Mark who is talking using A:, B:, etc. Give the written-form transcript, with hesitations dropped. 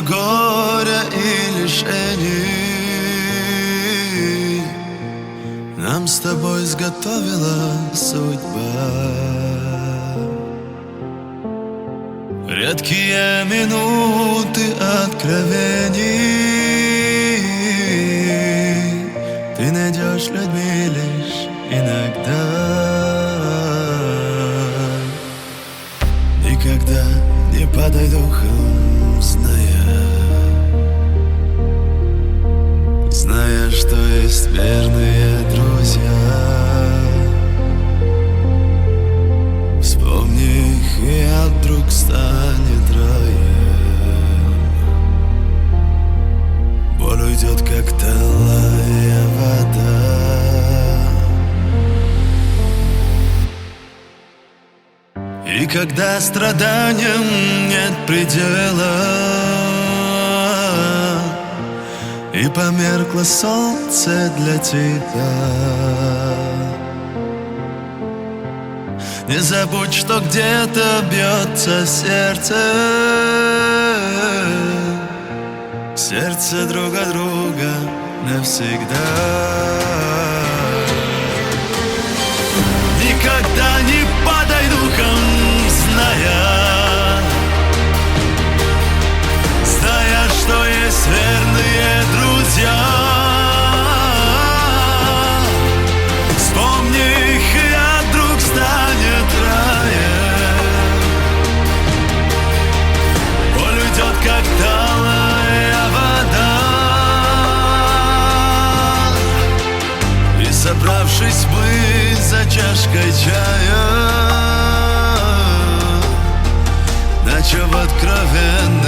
A: горя и лишений нам с тобой изготовила судьба. Редкие минуты откровений ты найдешь людьми лишь иногда. Никогда не падай духом, зная, что есть верные друзья. Вспомни их, и вдруг станет раем. Боль уйдет, как талая вода. И когда страданиям нет предела, и померкло солнце для тебя, не забудь, что где-то бьется сердце, сердце друг от друга навсегда. Никогда не падай духом, зная, что есть верные друзья. Вспомни их, и вдруг станет раем. Боль уйдет, как талая вода. И собравшись мы за чашкой чая, начав откровенно